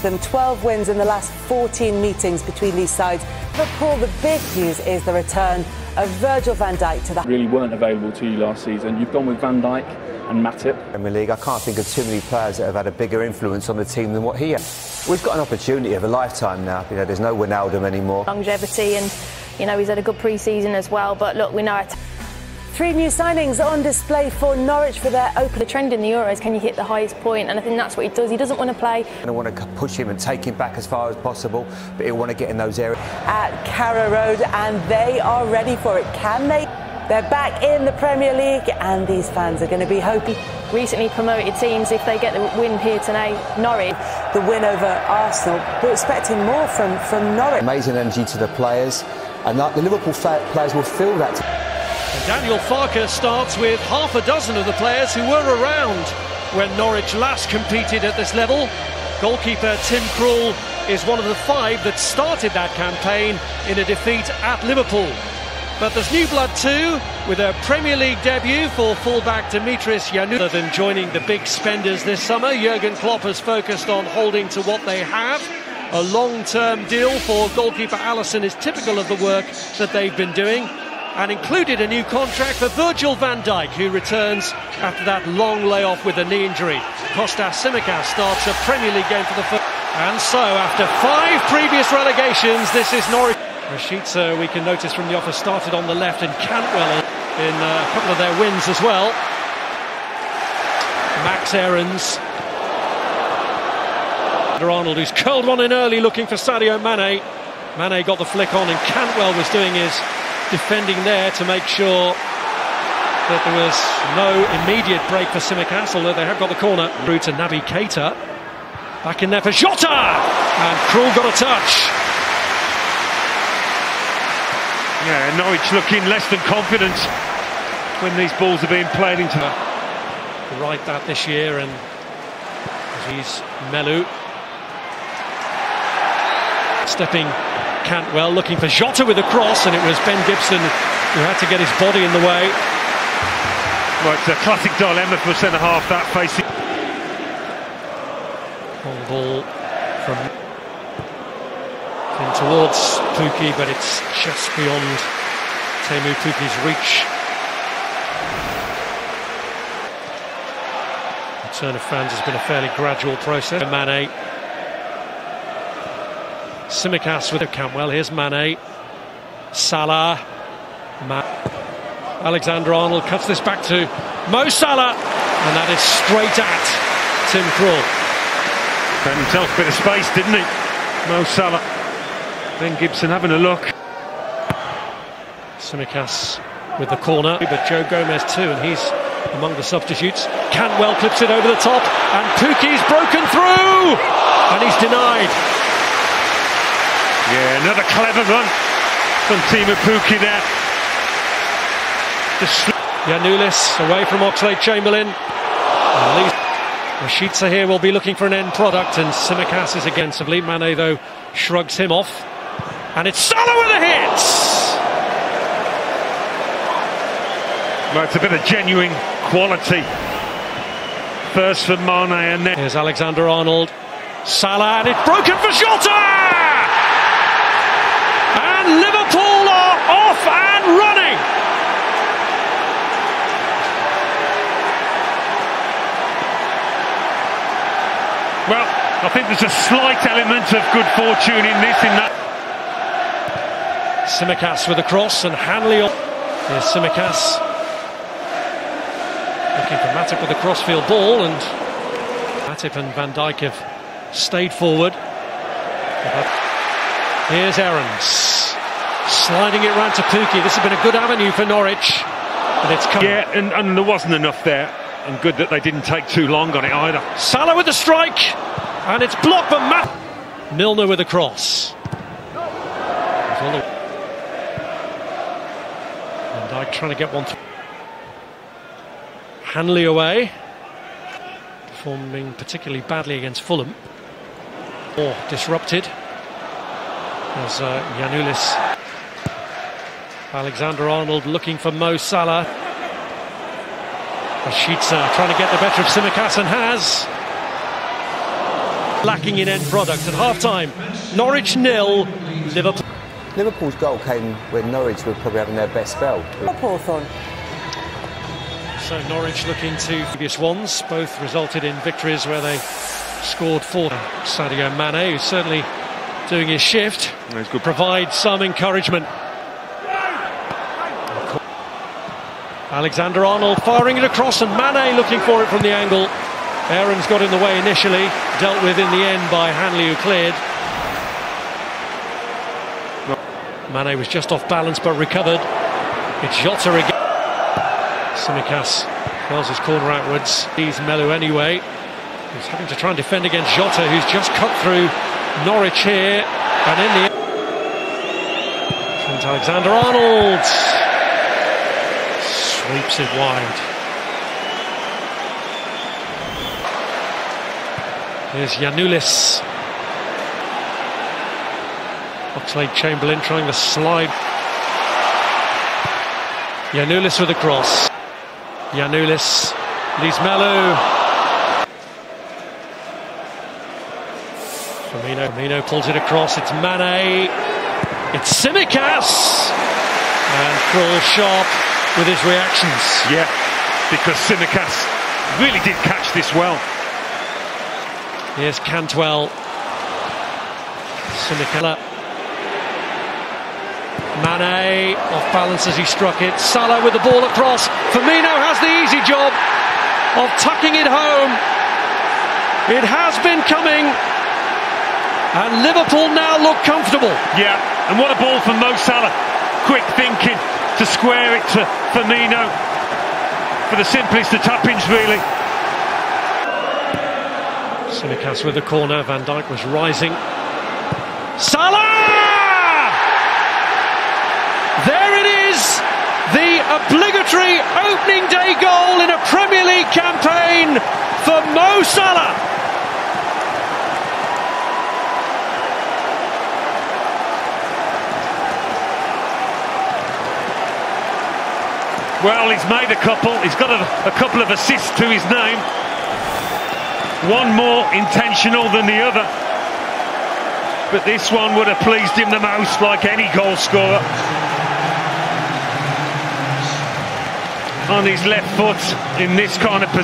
make them 12 wins in the last 14 meetings between these sides. But Paul, the big news is the return of Virgil van Dijk to the... Really weren't available to you last season. You've gone with Van Dijk and Matip. Premier League, I can't think of too many players that have had a bigger influence on the team than what he has. We've got an opportunity of a lifetime now. You know, there's no Wijnaldum anymore. Longevity, and you know, he's had a good pre-season as well. But look, we know it. 3 new signings on display for Norwich for their open. The trend in the Euros, can you hit the highest point? And I think that's what he does. He doesn't want to play. I don't want to push him and take him back as far as possible, but he'll want to get in those areas. At Carrow Road, and they are ready for it. Can they? They're back in the Premier League, and these fans are going to be hoping. Recently promoted teams, if they get the win here tonight, Norwich. The win over Arsenal, we're expecting more from Norwich. Amazing energy to the players, and the Liverpool players will feel that. And Daniel Farke starts with half a dozen of the players who were around when Norwich last competed at this level. Goalkeeper Tim Krul is one of the 5 that started that campaign in a defeat at Liverpool. But there's new blood too, with a Premier League debut for fullback Dimitris Giannoulis. Other than joining the big spenders this summer, Jurgen Klopp has focused on holding to what they have. A long-term deal for goalkeeper Alisson is typical of the work that they've been doing, and included a new contract for Virgil van Dijk, who returns after that long layoff with a knee injury. Kostas Tsimikas starts a Premier League game for the first. And so, after 5 previous relegations, this is Norwich. Rashica, we can notice from the offer, started on the left, and Cantwell in a couple of their wins as well. Max Aarons. Arnold, who's curled one in early, looking for Sadio Mane. Mane got the flick on, and Cantwell was doing his defending there to make sure that there was no immediate break for Tsimikas, although they have got the corner. Through to Naby Keita. Back in there for Jota! And Krul got a touch. Yeah, Norwich looking less than confident when these balls are being played into them. Right that this year, and he's Melu. Stepping Cantwell, looking for Jota with a cross, and it was Ben Gibson who had to get his body in the way. Well, it's a classic dilemma for centre-half, that facing. Long ball from in towards Pukki, but it's just beyond Teemu Pukki's reach. Return of fans has been a fairly gradual process. Mane. Tsimikas with Cantwell. Here's Mane. Salah. Alexander-Arnold cuts this back to Mo Salah, and that is straight at Tim Krul. Found himself a bit of space, didn't he? Mo Salah. Ben Gibson having a look. Tsimikas with the corner, but Joe Gomez too, and he's among the substitutes. Cantwell clips it over the top, and Pukki's broken through, and he's denied. Yeah, another clever run from Teemu Pukki there. Giannoulis away from Oxlade-Chamberlain. Rashica here will be looking for an end product, and Tsimikas is aggressively. Mane, though, shrugs him off. And it's Salah with a hit! Well, it's a bit of genuine quality. First for Mane, and then... Here's Alexander-Arnold. Salah, and it's broken for Jota! And Liverpool are off and running! Well, I think there's a slight element of good fortune in this, in that. Tsimikas with a cross, and Hanley on. Here's Tsimikas. Looking for Matip with a crossfield ball, and Matip and Van Dijk have stayed forward. Here's Aarons. Sliding it round to Pukki. This has been a good avenue for Norwich. And it's come. Yeah, and there wasn't enough there. And good that they didn't take too long on it either. Salah with the strike, and it's blocked by Matt. Milner with a cross. Van Dijk trying to get one through. Hanley away, performing particularly badly against Fulham. Or disrupted. There's Giannoulis. Alexander-Arnold looking for Mo Salah. Rashica trying to get the better of Tsimikas, and has. Lacking in end product at half-time. Norwich 0, Liverpool. Liverpool's goal came when Norwich were probably having their best spell. Hawthorne. So Norwich looking to previous ones, both resulted in victories where they scored 4. Sadio Mane, who's certainly doing his shift, provides some encouragement. Alexander-Arnold firing it across and Mane looking for it from the angle. Aaron's got in the way initially, dealt with in the end by Hanley, who cleared. Mane was just off balance but recovered. It's Jota again. Tsimikas curls his corner outwards. He's Melu anyway. He's having to try and defend against Jota, who's just cut through Norwich here. And in the end, Trent Alexander-Arnold sweeps it wide. Here's Giannoulis. Oxlade-Chamberlain trying to slide. Giannoulis with a cross. Giannoulis leaves Melu. Firmino pulls it across. It's Mane. It's Tsimikas. And Krul sharp with his reactions. Yeah, because Tsimikas really did catch this well. Here's Cantwell. Tsimikas. Mane off balance as he struck it. Salah with the ball across. Firmino has the easy job of tucking it home. It has been coming, and Liverpool now look comfortable. Yeah, and what a ball from Mo Salah. Quick thinking to square it to Firmino for the simplest of tap-ins, really. Tsimikas with the corner. Van Dijk was rising. Salah! There it is, the obligatory opening day goal in a Premier League campaign for Mo Salah. Well, he's made a couple. He's got a couple of assists to his name. One more intentional than the other. But this one would have pleased him the most, like any goal scorer. On his left foot in this kind of position.